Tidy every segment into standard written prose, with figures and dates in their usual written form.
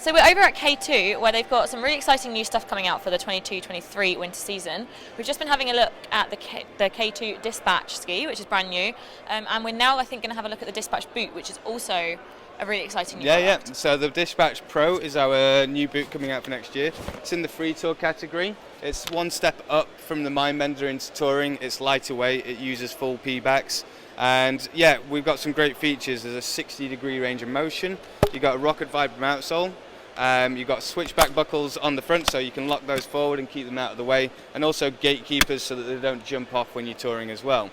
So we're over at K2, where they've got some really exciting new stuff coming out for the 22-23 winter season. We've just been having a look at the K2 Dispatch ski, which is brand new, and we're now, I think, going to have a look at the Dispatch boot, which is also a really exciting new product. Yeah. So the Dispatch Pro is our new boot coming out for next year. It's in the free tour category. It's one step up from the Mindbender into touring. It's lighter weight. It uses full P-backs. And yeah, we've got some great features. There's a 60-degree range of motion. You've got a Rocket Vibram outsole. You've got switchback buckles on the front, so you can lock those forward and keep them out of the way, and also gatekeepers so that they don't jump off when you're touring as well.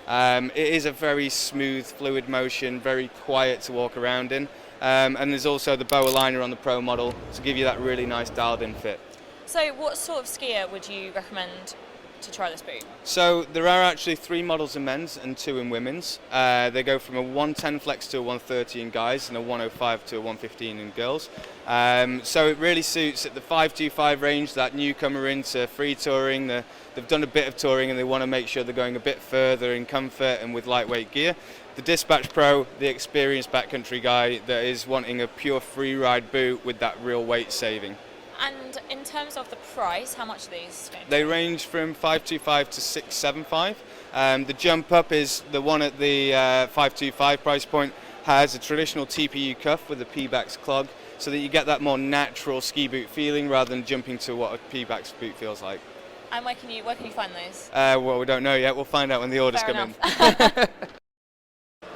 It is a very smooth, fluid motion, very quiet to walk around in, and there's also the boa liner on the Pro model to give you that really nice dialed-in fit. So what sort of skier would you recommend to try this boot? So there are actually 3 models in men's and 2 in women's. They go from a 110 flex to a 130 in guys and a 105 to a 115 in girls. So it really suits at the 525 range, that newcomer into free touring. They've done a bit of touring and they want to make sure they're going a bit further in comfort and with lightweight gear. The Dispatch Pro, the experienced backcountry guy that is wanting a pure free ride boot with that real weight saving. And in terms of the price, how much are these? They range from 525 to 675. The jump up is the one at the 525 price point has a traditional TPU cuff with a P-backs clog, so that you get that more natural ski boot feeling rather than jumping to what a P-backs boot feels like. And where can you find those? Well, we don't know yet. We'll find out when the orders Fair come enough. in.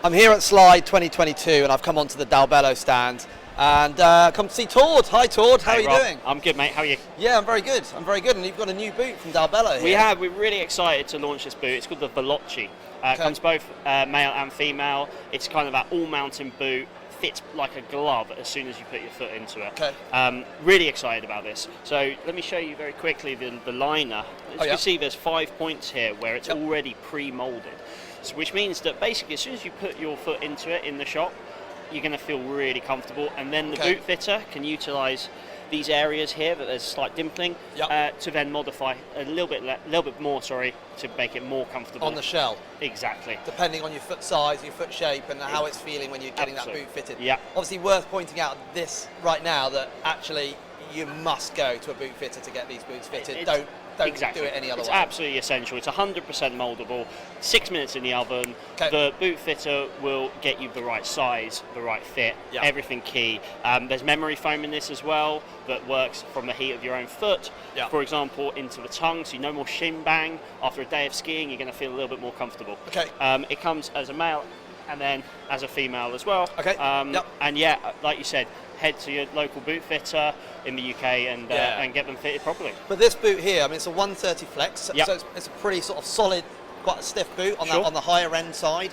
I'm here at Slide 2022 and I've come onto the Dalbello stand and come to see Tord. Hi Tord, how are you doing? I'm good, mate. How are you? Yeah, I'm very good. And you've got a new boot from Dalbello here. We have. We're really excited to launch this boot. It's called the Veloce. It comes both male and female. It's kind of that all-mountain boot. Fits like a glove as soon as you put your foot into it. Okay. Really excited about this. So let me show you very quickly the liner. As you can see, there's 5 points here where it's already pre-molded, so, which means that basically as soon as you put your foot into it in the shop, you're going to feel really comfortable, and then the boot fitter can utilise these areas here that there's slight dimpling to then modify a little bit more, to make it more comfortable on the shell. Exactly. Depending on your foot size, your foot shape, and how it's feeling when you're getting that boot fitted. Yeah. Obviously, worth pointing out this right now that actually you must go to a boot fitter to get these boots fitted. Don't do it any other way. It's absolutely essential. It's 100% moldable. 6 minutes in the oven. The boot fitter will get you the right size, the right fit, everything key. There's memory foam in this as well that works from the heat of your own foot, for example, into the tongue, so no more shin bang. After a day of skiing, you're going to feel a little bit more comfortable. It comes as a male and then as a female as well. And yeah, like you said, head to your local boot fitter in the UK and get them fitted properly. But this boot here, I mean, it's a 130 flex, so it's a pretty sort of solid, quite a stiff boot on on the higher end side.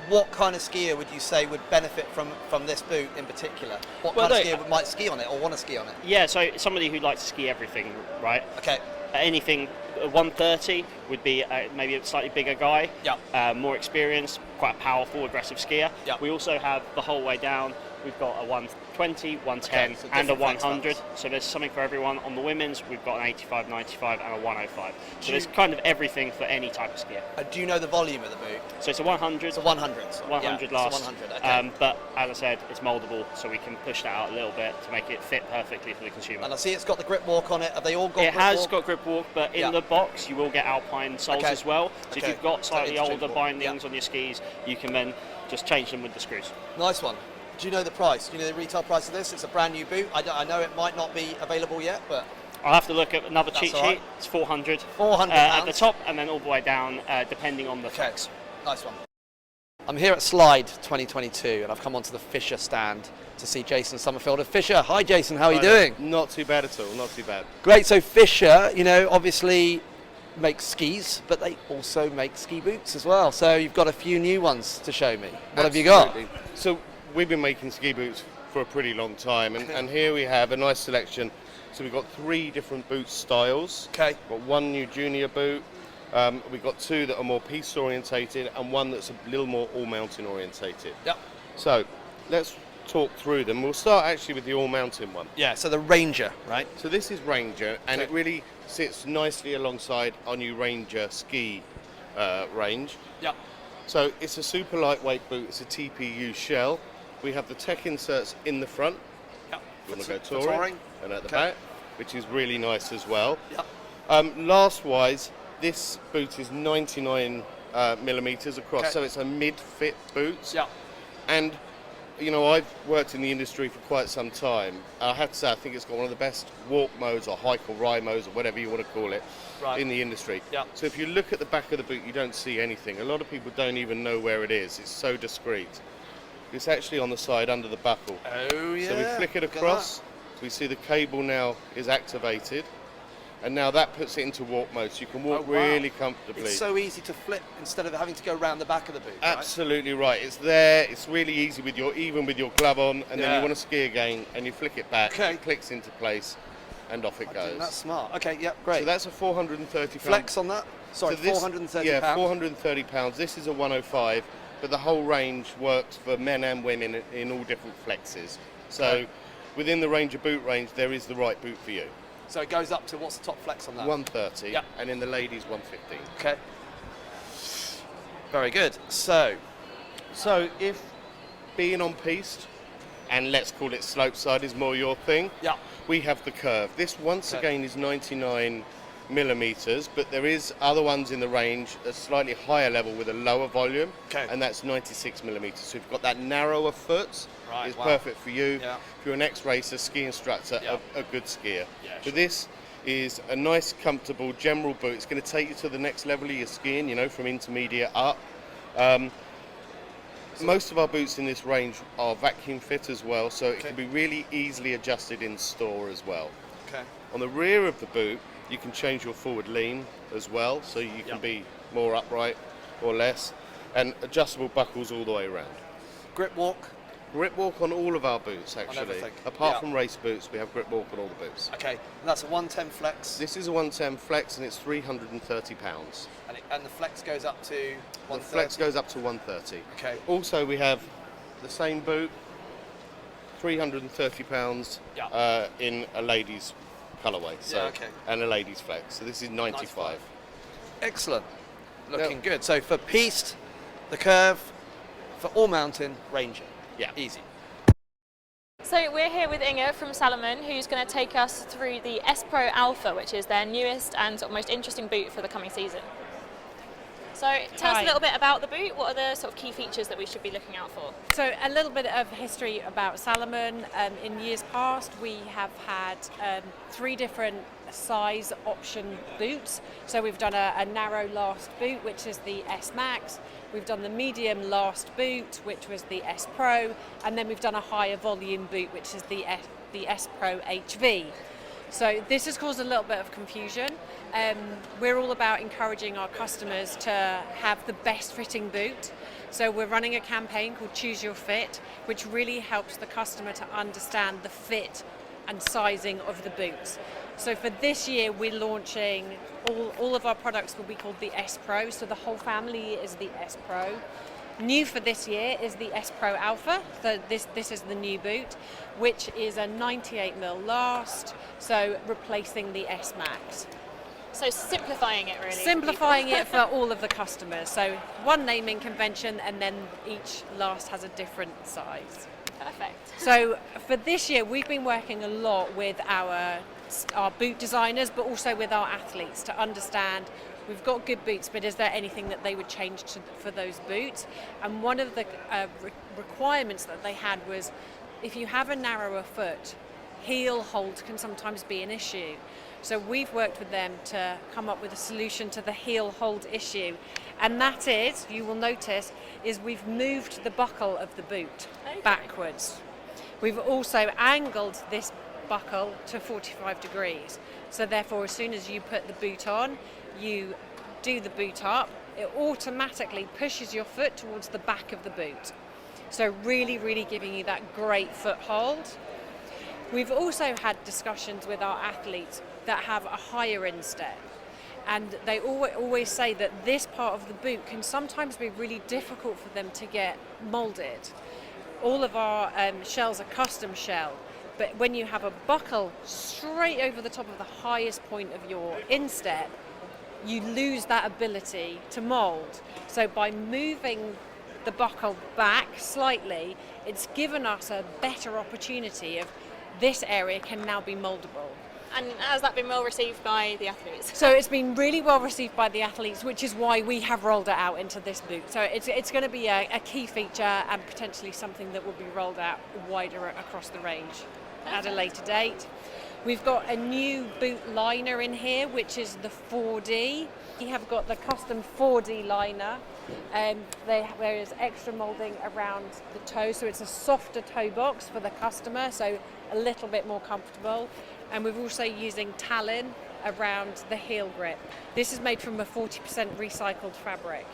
What kind of skier would you say would benefit from this boot in particular? What kind of skier might ski on it or want to ski on it? Yeah, so somebody who likes to ski everything, right? Anything 130 would be maybe a slightly bigger guy, more experienced, quite a powerful, aggressive skier. We also have the whole way down. We've got a 120, 110 and a 100. So there's something for everyone. On the women's, we've got an 85, 95 and a 105. So there's kind of everything for any type of skier. Do you know the volume of the boot? So it's a 100. It's a 100. 100 last. It's a 100, but as I said, it's moldable, so we can push that out a little bit to make it fit perfectly for the consumer. And I see it's got the grip walk on it. Have they all got grip walk? It has got grip walk, but in the box you will get alpine soles as well. So if you've got slightly older bindings on your skis, you can then just change them with the screws. Nice one. Do you know the price? Do you know the retail price of this? It's a brand new boot. I know it might not be available yet, but I'll have to look at another cheat sheet. It's 400. 400 at the top, and then all the way down, depending on the flex. Nice one. I'm here at Slide 2022, and I've come onto the Fischer stand to see Jason Summerfield of Fischer. Hi, Jason. How are you doing? Not too bad at all. Not too bad. Great. So Fischer, obviously make skis, but they also make ski boots as well. So you've got a few new ones to show me. What have you got? So we've been making ski boots for a pretty long time, and here we have a nice selection. So we've got 3 different boot styles. We've got one new junior boot. We've got 2 that are more piste orientated and one that's a little more all-mountain orientated. So let's talk through them. We'll start actually with the all-mountain one. Yeah, so the Ranger, right? So this is Ranger, and it really sits nicely alongside our new Ranger ski range. So it's a super lightweight boot. It's a TPU shell. We have the tech inserts in the front. if you want to go For touring. And at the back, which is really nice as well. Yep. Last-wise, this boot is 99 millimeters across, so it's a mid-fit boot. Yeah. And you know, I've worked in the industry for quite some time. I have to say, I think it's got one of the best walk modes or hike or ride modes or whatever you want to call it in the industry. Yeah. So if you look at the back of the boot, you don't see anything. A lot of people don't even know where it is. It's so discreet. It's actually on the side under the buckle. Oh, yeah. So we flick it across. We see the cable now is activated. And now that puts it into walk mode, so you can walk really comfortably. It's so easy to flip instead of having to go around the back of the boot. Absolutely right. It's there. It's really easy with even with your glove on, and then you want to ski again, and you flick it back. It clicks into place, and off it goes. That's smart. Okay, yep, great. So that's a 430 flex on that. Sorry, so 430 pounds. Yeah, 430 pounds. This is a 105, but the whole range works for men and women in all different flexes. So within the Ranger boot range, there is the right boot for you. So it goes up to, what's the top flex on that? 130, and in the ladies 115. Okay. Very good. So if being on piste, and let's call it slope side, is more your thing, we have the Curv. This once again is 99 millimeters, but there is other ones in the range a slightly higher level with a lower volume, and that's 96 millimeters. So you've got that narrower foot. It's perfect for you. If you're an ex-racer, ski instructor, a good skier. But this is a nice, comfortable, general boot. It's going to take you to the next level of your skiing, you know, from intermediate up. Most of our boots in this range are vacuum fit as well, so it can be really easily adjusted in store as well. On the rear of the boot, you can change your forward lean as well, so you can be more upright or less, and adjustable buckles all the way around. Grip walk? Grip walk on all of our boots, actually. Apart from race boots, we have grip walk on all the boots. Okay, and that's a 110 flex? This is a 110 flex, and it's 330 pounds. And the flex goes up to 130? The flex goes up to 130. Okay. Also, we have the same boot, 330 pounds in a ladies' colourway, and a ladies' flex. So this is 95. Excellent. Looking good. So for piste, the Curv, for all mountain, Ranger. Easy. So we're here with Inge from Salomon, who's going to take us through the S Pro Alpha, which is their newest and sort of most interesting boot for the coming season. So tell us a little bit about the boot. What are the sort of key features that we should be looking out for? So a little bit of history about Salomon. In years past, we have had 3 different size option boots. So we've done a narrow last boot, which is the S Max. We've done the medium last boot, which was the S Pro, and then we've done a higher volume boot, which is the S Pro HV. So this has caused a little bit of confusion. We're all about encouraging our customers to have the best fitting boot. So we're running a campaign called Choose Your Fit, which really helps the customer to understand the fit and sizing of the boots. So for this year, we're launching all of our products will be called the S Pro. So the whole family is the S Pro. New for this year is the S Pro Alpha. So this is the new boot, which is a 98mm last. So replacing the S Max. So simplifying it really. Simplifying it for all of the customers. So one naming convention, and then each last has a different size. Perfect. So for this year, we've been working a lot with our boot designers, but also with our athletes to understand we've got good boots, but is there anything that they would change for those boots? And one of the requirements that they had was if you have a narrower foot, heel hold can sometimes be an issue. So we've worked with them to come up with a solution to the heel hold issue. And that is, you will notice, is we've moved the buckle of the boot backwards. We've also angled this buckle to 45 degrees. So therefore, as soon as you put the boot on, you do the boot up, it automatically pushes your foot towards the back of the boot. So really, really giving you that great foothold. We've also had discussions with our athletes that have a higher instep. And they always say that this part of the boot can sometimes be really difficult for them to get molded. All of our shells are custom shell, but when you have a buckle straight over the top of the highest point of your instep, you lose that ability to mold. So by moving the buckle back slightly, it's given us a better opportunity of this area can now be moldable. And has that been well received by the athletes? So it's been really well received by the athletes, which is why we have rolled it out into this boot. So it's going to be a key feature and potentially something that will be rolled out wider across the range at a later date. We've got a new boot liner in here, which is the 4D. We have got the custom 4D liner. There is extra moulding around the toe, so it's a softer toe box for the customer, so a little bit more comfortable. And we're also using talon around the heel grip. This is made from a 40% recycled fabric.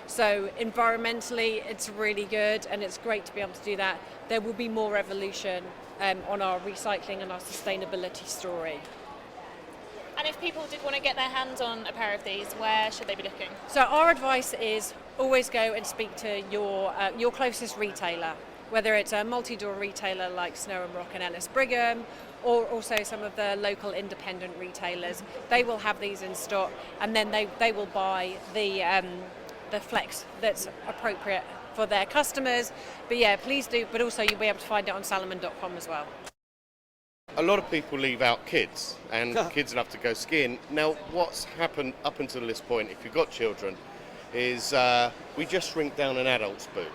So environmentally, it's really good, and it's great to be able to do that. There will be more evolution on our recycling and our sustainability story. And if people did want to get their hands on a pair of these, where should they be looking? So our advice is always go and speak to your closest retailer, whether it's a multi-door retailer like Snow and Rock and Ellis Brigham, or also some of the local independent retailers. They will have these in stock, and then they will buy the flex that's appropriate for their customers. But yeah, please do, but also you'll be able to find it on salomon.com as well. A lot of people leave out kids, and kids love to go skiing. Now, what's happened up until this point, if you've got children, is we just shrink down an adult's boot.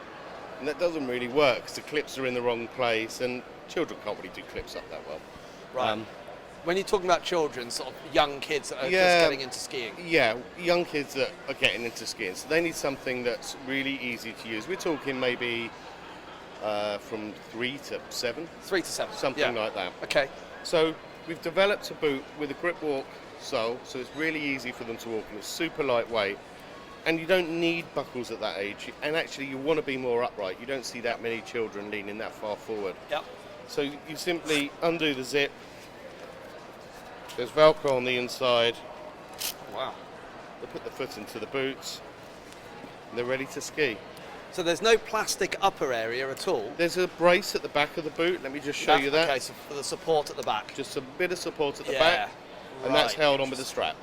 And that doesn't really work because the clips are in the wrong place, and children can't really do clips up that well. Right. When you're talking about children, sort of young kids that are just getting into skiing. Yeah, young kids that are getting into skiing. So they need something that's really easy to use. We're talking maybe from 3 to 7. 3 to 7. Something like that. Okay. So we've developed a boot with a grip walk sole, so it's really easy for them to walk, and it's super lightweight. And you don't need buckles at that age. And actually, you want to be more upright. You don't see that many children leaning that far forward. Yep. So you simply undo the zip. There's Velcro on the inside. Wow. They put the foot into the boots. And they're ready to ski. So there's no plastic upper area at all? There's a brace at the back of the boot. Let me just show you that. Okay, so for the support at the back. Just a bit of support at the back. And that's held on with a strap.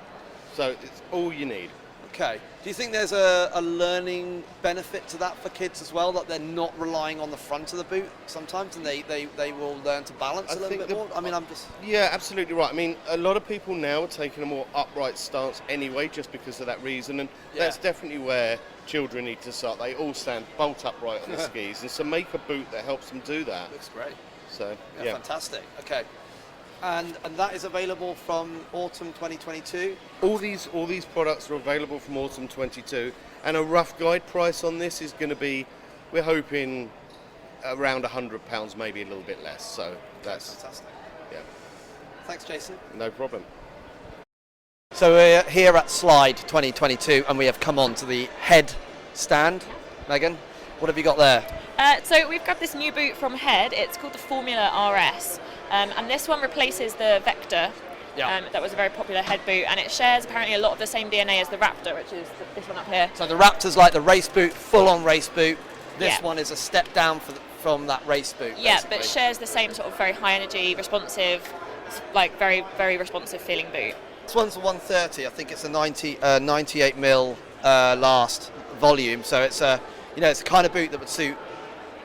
So it's all you need. Okay. Do you think there's a learning benefit to that for kids as well, that they're not relying on the front of the boot sometimes, and they will learn to balance a little bit more? I mean, I'm just... Yeah, absolutely right. I mean, a lot of people now are taking a more upright stance anyway, just because of that reason, and that's definitely where children need to start. They all stand bolt upright on the skis, and so make a boot that helps them do that. Looks great. So, yeah. Fantastic. Okay. And that is available from autumn 2022? All these products are available from autumn 22, and a rough guide price on this is going to be, we're hoping, around £100, maybe a little bit less. So that's fantastic. Yeah. Thanks, Jason. No problem. So we're here at Slide 2022, and we have come on to the head stand. Megan, what have you got there? So we've got this new boot from Head. It's called the Formula RS. And this one replaces the Vector. That was a very popular head boot, and it shares apparently a lot of the same DNA as the Raptor, which is this one up here. So the Raptor's like the race boot, full-on race boot. This one is a step down from that race boot. Yeah, but shares the same sort of very high energy, responsive, like very, very responsive feeling boot. This one's a 130. I think it's a 98 mil last volume. So it's it's the kind of boot that would suit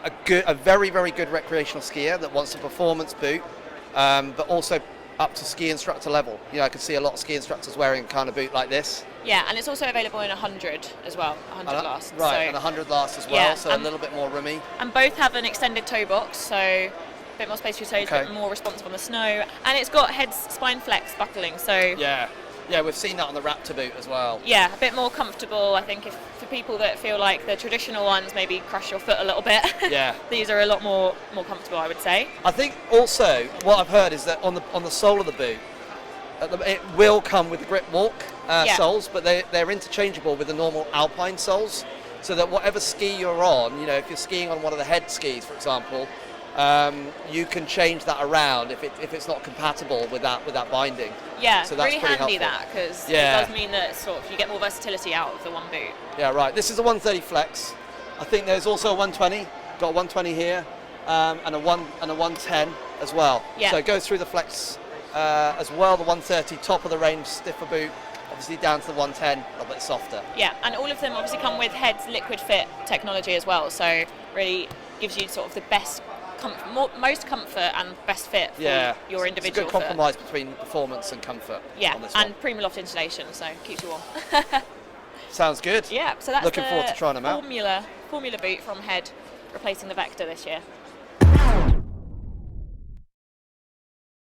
a very, very good recreational skier that wants a performance boot, but also up to ski instructor level. I can see a lot of ski instructors wearing a kind of boot like this. Yeah, and it's also available in 100 as well, 100 last. Right, and 100 last as well, so a little bit more roomy. And both have an extended toe box, so a bit more space for your toes, a bit more responsive on the snow. And it's got Head's spine flex buckling, so... Yeah, we've seen that on the Raptor boot as well. Yeah, a bit more comfortable, I think, for people that feel like the traditional ones maybe crush your foot a little bit. Yeah. These are a lot more comfortable, I would say. I think also what I've heard is that on the sole of the boot, it will come with the grip walk soles, but they're interchangeable with the normal alpine soles, so that whatever ski you're on, if you're skiing on one of the Head skis, for example, you can change that around if it's not compatible with that binding. Yeah, so that's really handy helpful. that, because it does mean that sort of you get more versatility out of the one boot. Yeah, right. This is a 130 flex. I think there's also a 120. Got a 120 here, and a 110 as well. Yeah. So it goes through the flex as well. The 130 top of the range stiffer boot, obviously down to the 110 a little bit softer. Yeah, and all of them obviously come with Head's liquid fit technology as well. So really gives you sort of the best most comfort and best fit for your individual it's a good compromise between performance and comfort. Yeah, on this and one. Prima Loft insulation, so keeps you warm. Sounds good. Yeah, so that's looking forward to trying them out. Formula boot from Head, replacing the Vector this year.